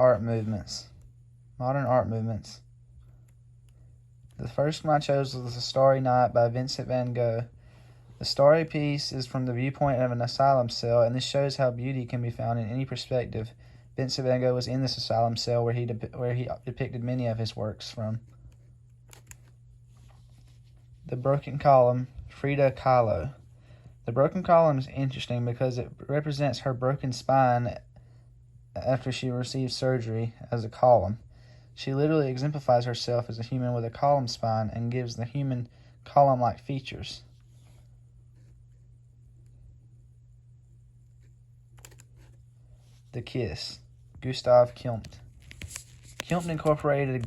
art movements. Modern art movements. The first one I chose was The Starry Night by Vincent van Gogh. The starry piece is from the viewpoint of an asylum cell, and this shows how beauty can be found in any perspective. Vincent van Gogh was in this asylum cell where he depicted many of his works from. The Broken Column, Frida Kahlo. The broken column is interesting because it represents her broken spine after she received surgery as a column. She literally exemplifies herself as a human with a column spine and gives the human column-like features. The Kiss, Gustav Klimt. Klimt incorporated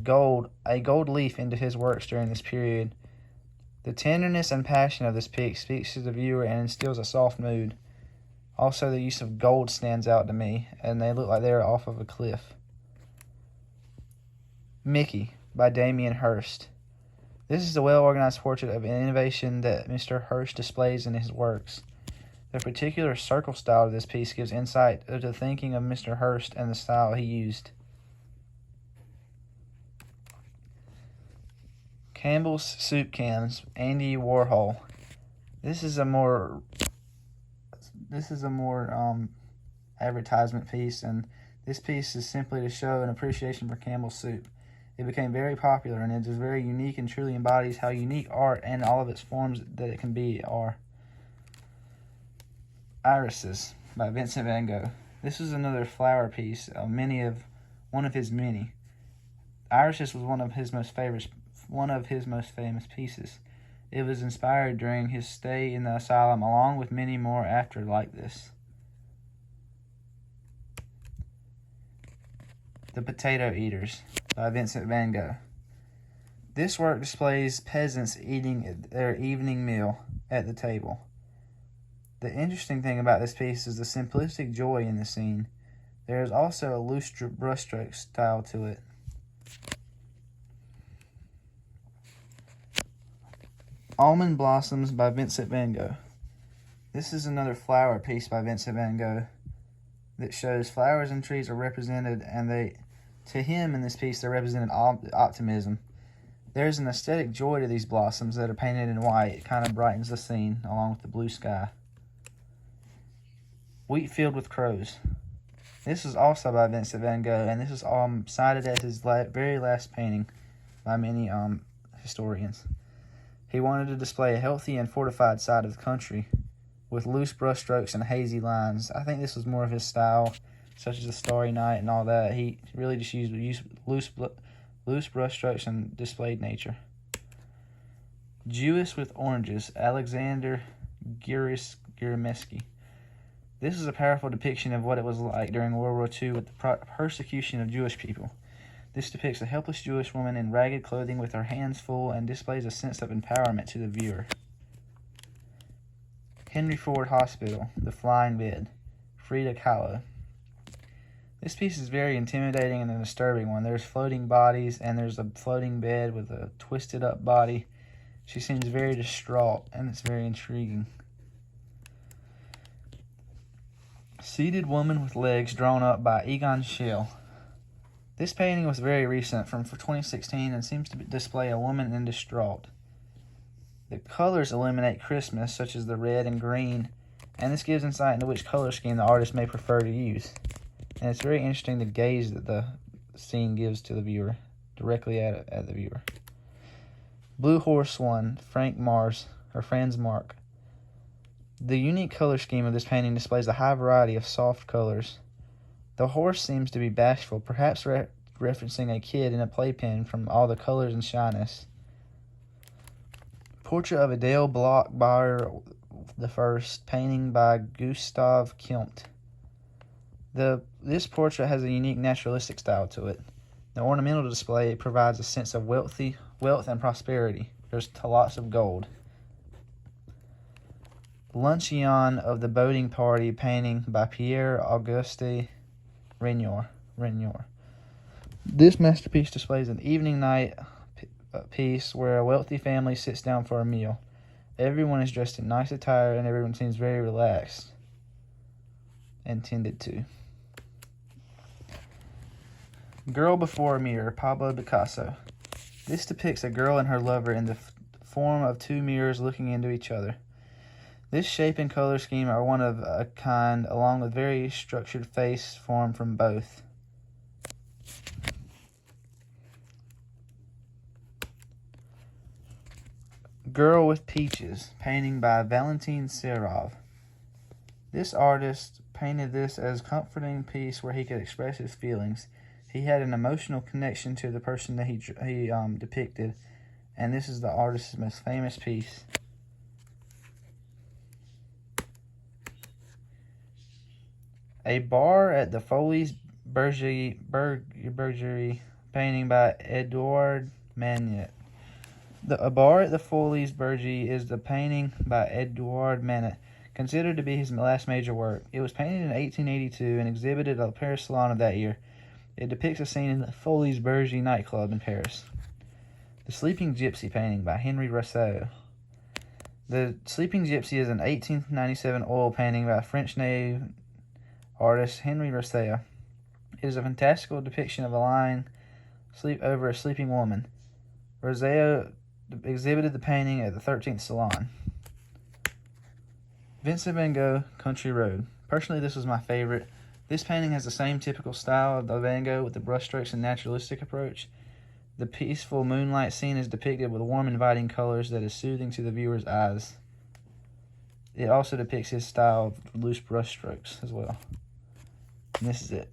a gold leaf into his works during this period. The tenderness and passion of this piece speaks to the viewer and instills a soft mood. Also, the use of gold stands out to me, and they look like they're off of a cliff. Mickey by Damien Hirst. This is a well-organized portrait of innovation that Mr. Hirst displays in his works. The particular circle style of this piece gives insight into the thinking of Mr. Hirst and the style he used. Campbell's Soup Cans, Andy Warhol. This is a more advertisement piece, and this piece is simply to show an appreciation for Campbell's soup. It became very popular, and it is very unique and truly embodies how unique art and all of its forms that it can be are. Irises by Vincent van Gogh. This is another flower piece of one of his many. Irises was one of his most famous pieces. It was inspired during his stay in the asylum, along with many more after like this. The Potato Eaters by Vincent van Gogh. This work displays peasants eating their evening meal at the table. The interesting thing about this piece is the simplistic joy in the scene. There is also a loose brushstroke style to it. Almond Blossoms by Vincent van Gogh. This is another flower piece by Vincent van Gogh that shows flowers and trees are represented, and to him in this piece, they represented optimism. There's an aesthetic joy to these blossoms that are painted in white. It kind of brightens the scene along with the blue sky. Wheat Field with Crows. This is also by Vincent van Gogh, and this is cited as his very last painting by many historians. He wanted to display a healthy and fortified side of the country with loose brushstrokes and hazy lines. I think this was more of his style, such as the Starry Night and all that. He really just used loose brushstrokes and displayed nature. Jewess with Oranges, Alexander Gierymesky. This is a powerful depiction of what it was like during World War II with the persecution of Jewish people. This depicts a helpless Jewish woman in ragged clothing with her hands full and displays a sense of empowerment to the viewer. Henry Ford Hospital, The Flying Bed, Frida Kahlo. This piece is very intimidating and a disturbing one. There's floating bodies, and there's a floating bed with a twisted up body. She seems very distraught, and it's very intriguing. Seated Woman with Legs Drawn Up by Egon Schiele. This painting was very recent, from 2016, and seems to display a woman in distraught. The colors illuminate Christmas, such as the red and green, and this gives insight into which color scheme the artist may prefer to use. And it's very interesting the gaze that the scene gives to the viewer, directly at the viewer. Blue Horse 1, Frank Mars, or Franz Marc. The unique color scheme of this painting displays a high variety of soft colors. The horse seems to be bashful, perhaps referencing a kid in a playpen from all the colors and shyness. Portrait of Adele Bloch-Beyer I, painting by Gustav Klimt. This portrait has a unique naturalistic style to it. The ornamental display provides a sense of wealth and prosperity. There's lots of gold. Luncheon of the Boating Party, painting by Pierre-Auguste Renoir. This masterpiece displays an evening night piece where a wealthy family sits down for a meal. Everyone is dressed in nice attire and everyone seems very relaxed and tended to. Girl Before a Mirror, Pablo Picasso. This depicts a girl and her lover in the form of two mirrors looking into each other. This shape and color scheme are one of a kind, along with very structured face formed from both. Girl with Peaches, painting by Valentin Serov. This artist painted this as a comforting piece where he could express his feelings. He had an emotional connection to the person that he depicted, and this is the artist's most famous piece. A Bar at the Folies Bergerie, painting by Edouard Manet. A Bar at the Folies Bergerie is the painting by Edouard Manet, considered to be his last major work. It was painted in 1882 and exhibited at the Paris Salon of that year. It depicts a scene in the Folies Bergerie nightclub in Paris. The Sleeping Gypsy, painting by Henri Rousseau. The Sleeping Gypsy is an 1897 oil painting by French native artist Henri Rousseau. It is a fantastical depiction of a lion asleep over a sleeping woman. Rousseau exhibited the painting at the 13th Salon. Vincent van Gogh, Country Road. Personally, this was my favorite. This painting has the same typical style of the Van Gogh with the brushstrokes and naturalistic approach. The peaceful moonlight scene is depicted with warm, inviting colors that is soothing to the viewer's eyes. It also depicts his style of loose brushstrokes as well. And this is it.